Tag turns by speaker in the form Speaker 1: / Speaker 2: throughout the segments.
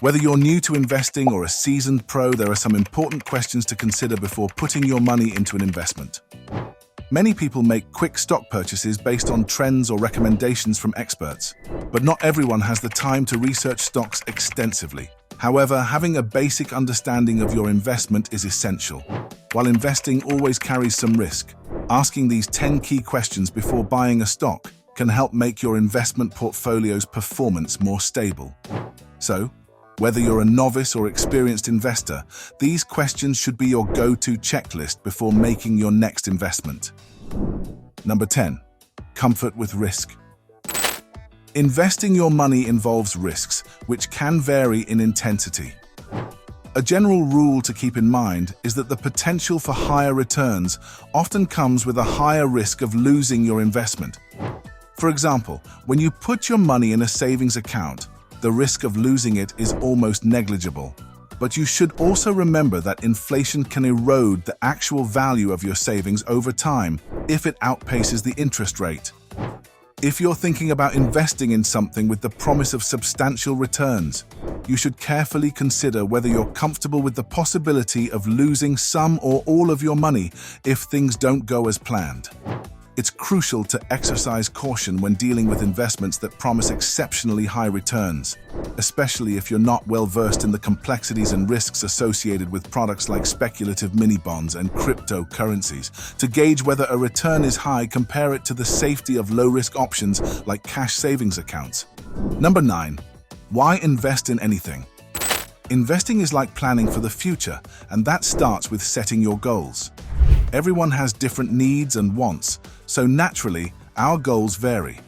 Speaker 1: Whether you're new to investing or a seasoned pro, there are some important questions to consider before putting your money into an investment. Many people make quick stock purchases based on trends or recommendations from experts, but not everyone has the time to research stocks extensively. However, having a basic understanding of your investment is essential. While investing always carries some risk, asking these 10 key questions before buying a stock can help make your investment portfolio's performance more stable. So, whether you're a novice or experienced investor, these questions should be your go-to checklist before making your next investment. Number 10. Comfort with risk. Investing your money involves risks, which can vary in intensity. A general rule to keep in mind is that the potential for higher returns often comes with a higher risk of losing your investment. For example, when you put your money in a savings account, the risk of losing it is almost negligible. But you should also remember that inflation can erode the actual value of your savings over time if it outpaces the interest rate. If you're thinking about investing in something with the promise of substantial returns, you should carefully consider whether you're comfortable with the possibility of losing some or all of your money if things don't go as planned. It's crucial to exercise caution when dealing with investments that promise exceptionally high returns, especially if you're not well versed in the complexities and risks associated with products like speculative mini-bonds and cryptocurrencies. To gauge whether a return is high, compare it to the safety of low-risk options like cash savings accounts. Number 9. Why invest in anything? Investing is like planning for the future, and that starts with setting your goals. Everyone has different needs and wants, so naturally, our goals vary.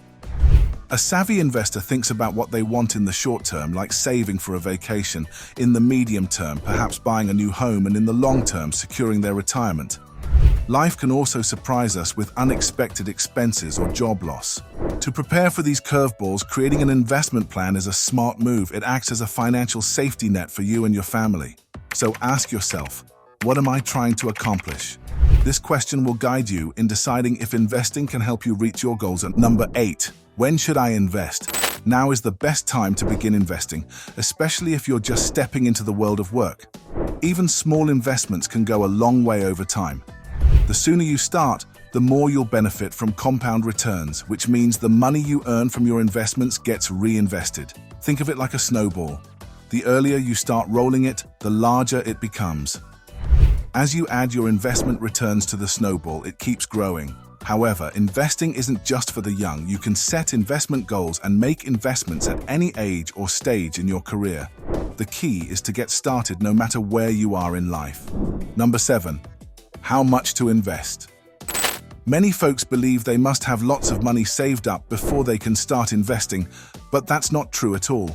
Speaker 1: A savvy investor thinks about what they want in the short term, like saving for a vacation, in the medium term, perhaps buying a new home, and in the long term, securing their retirement. Life can also surprise us with unexpected expenses or job loss. To prepare for these curveballs, creating an investment plan is a smart move. It acts as a financial safety net for you and your family. So ask yourself, what am I trying to accomplish? This question will guide you in deciding if investing can help you reach your goals. And number 8, when should I invest? Now is the best time to begin investing, especially if you're just stepping into the world of work. Even small investments can go a long way over time. The sooner you start, the more you'll benefit from compound returns, which means the money you earn from your investments gets reinvested. Think of it like a snowball. The earlier you start rolling it, the larger it becomes. As you add your investment returns to the snowball, it keeps growing. However, investing isn't just for the young. You can set investment goals and make investments at any age or stage in your career. The key is to get started no matter where you are in life. Number 7. How much to invest? Many folks believe they must have lots of money saved up before they can start investing, but that's not true at all.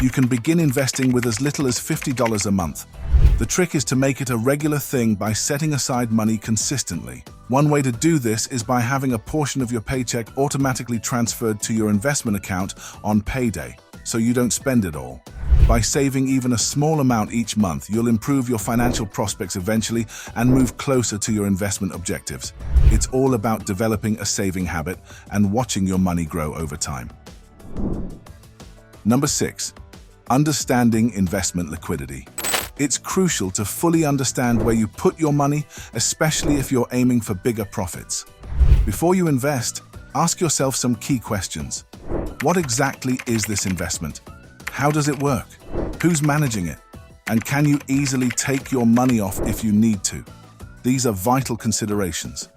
Speaker 1: You can begin investing with as little as $50 a month. The trick is to make it a regular thing by setting aside money consistently. One way to do this is by having a portion of your paycheck automatically transferred to your investment account on payday, so you don't spend it all. By saving even a small amount each month, you'll improve your financial prospects eventually and move closer to your investment objectives. It's all about developing a saving habit and watching your money grow over time. Number 6. Understanding investment liquidity. It's crucial to fully understand where you put your money, especially if you're aiming for bigger profits. Before you invest, ask yourself some key questions. What exactly is this investment? How does it work? Who's managing it? And can you easily take your money off if you need to? These are vital considerations.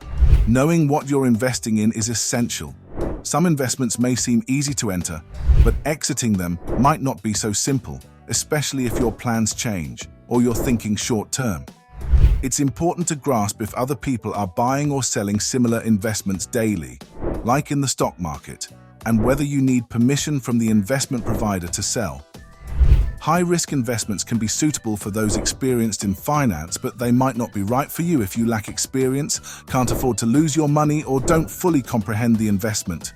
Speaker 1: Knowing what you're investing in is essential. Some investments may seem easy to enter, but exiting them might not be so simple, especially if your plans change or you're thinking short term. It's important to grasp if other people are buying or selling similar investments daily, like in the stock market, and whether you need permission from the investment provider to sell. High-risk investments can be suitable for those experienced in finance, but they might not be right for you if you lack experience, can't afford to lose your money, or don't fully comprehend the investment.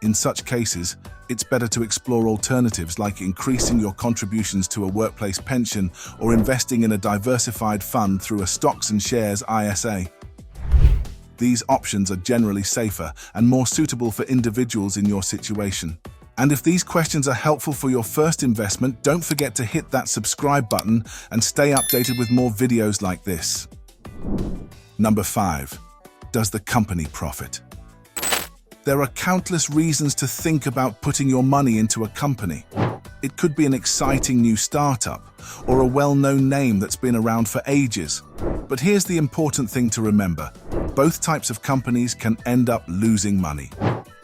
Speaker 1: In such cases, it's better to explore alternatives like increasing your contributions to a workplace pension or investing in a diversified fund through a stocks and shares ISA. These options are generally safer and more suitable for individuals in your situation. And if these questions are helpful for your first investment, don't forget to hit that subscribe button and stay updated with more videos like this. Number 5. Does the company profit? There are countless reasons to think about putting your money into a company. It could be an exciting new startup or a well-known name that's been around for ages. But here's the important thing to remember. Both types of companies can end up losing money.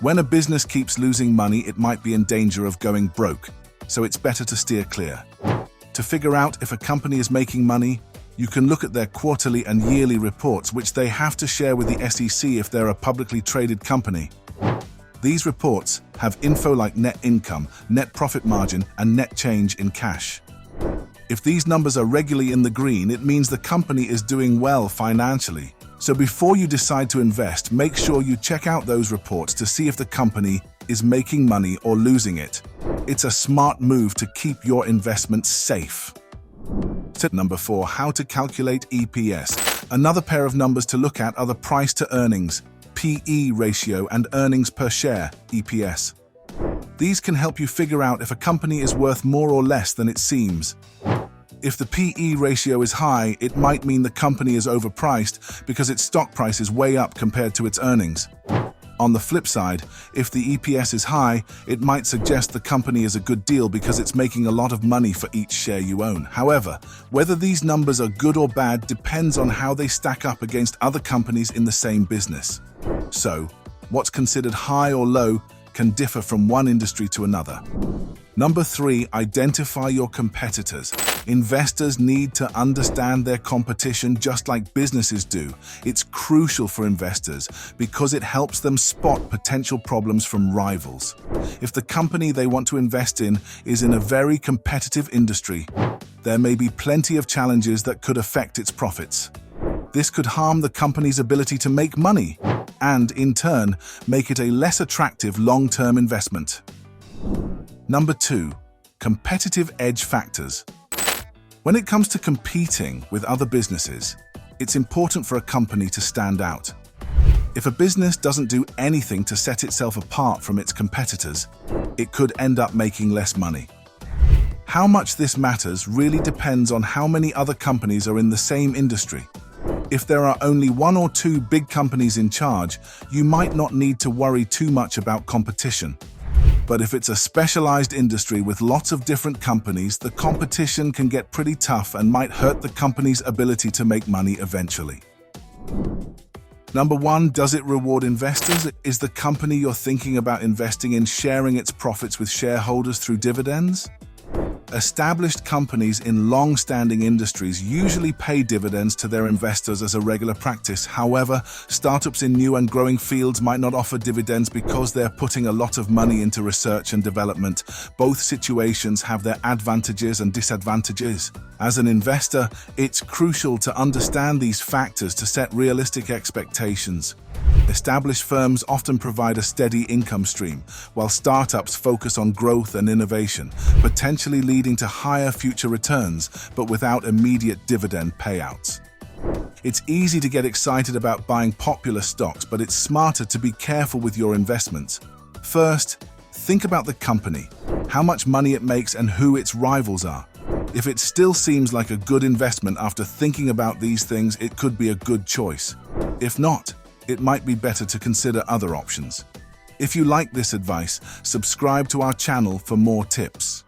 Speaker 1: When a business keeps losing money, it might be in danger of going broke, so it's better to steer clear. To figure out if a company is making money, you can look at their quarterly and yearly reports, which they have to share with the SEC if they're a publicly traded company. These reports have info like net income, net profit margin, and net change in cash. If these numbers are regularly in the green, it means the company is doing well financially. So before you decide to invest, make sure you check out those reports to see if the company is making money or losing it. It's a smart move to keep your investments safe. Tip number 4, how to calculate EPS. Another pair of numbers to look at are the price to earnings, PE ratio, and earnings per share, EPS. These can help you figure out if a company is worth more or less than it seems. If the PE ratio is high, it might mean the company is overpriced because its stock price is way up compared to its earnings. On the flip side, if the EPS is high, it might suggest the company is a good deal because it's making a lot of money for each share you own. However, whether these numbers are good or bad depends on how they stack up against other companies in the same business. So, what's considered high or low can differ from one industry to another. Number 3, identify your competitors. Investors need to understand their competition just like businesses do. It's crucial for investors because it helps them spot potential problems from rivals. If the company they want to invest in is in a very competitive industry, there may be plenty of challenges that could affect its profits. This could harm the company's ability to make money and, in turn, make it a less attractive long-term investment. Number 2, competitive edge factors. When it comes to competing with other businesses, it's important for a company to stand out. If a business doesn't do anything to set itself apart from its competitors, it could end up making less money. How much this matters really depends on how many other companies are in the same industry. If there are only 1 or 2 big companies in charge, you might not need to worry too much about competition. But if it's a specialized industry with lots of different companies, the competition can get pretty tough and might hurt the company's ability to make money eventually. Number 1, does it reward investors? Is the company you're thinking about investing in sharing its profits with shareholders through dividends? Established companies in long-standing industries usually pay dividends to their investors as a regular practice. However, startups in new and growing fields might not offer dividends because they're putting a lot of money into research and development. Both situations have their advantages and disadvantages. As an investor, it's crucial to understand these factors to set realistic expectations. Established firms often provide a steady income stream, while startups focus on growth and innovation, potentially leading to higher future returns, but without immediate dividend payouts. It's easy to get excited about buying popular stocks, but it's smarter to be careful with your investments. First, think about the company, how much money it makes, and who its rivals are. If it still seems like a good investment after thinking about these things, it could be a good choice. If not, it might be better to consider other options. If you like this advice, subscribe to our channel for more tips.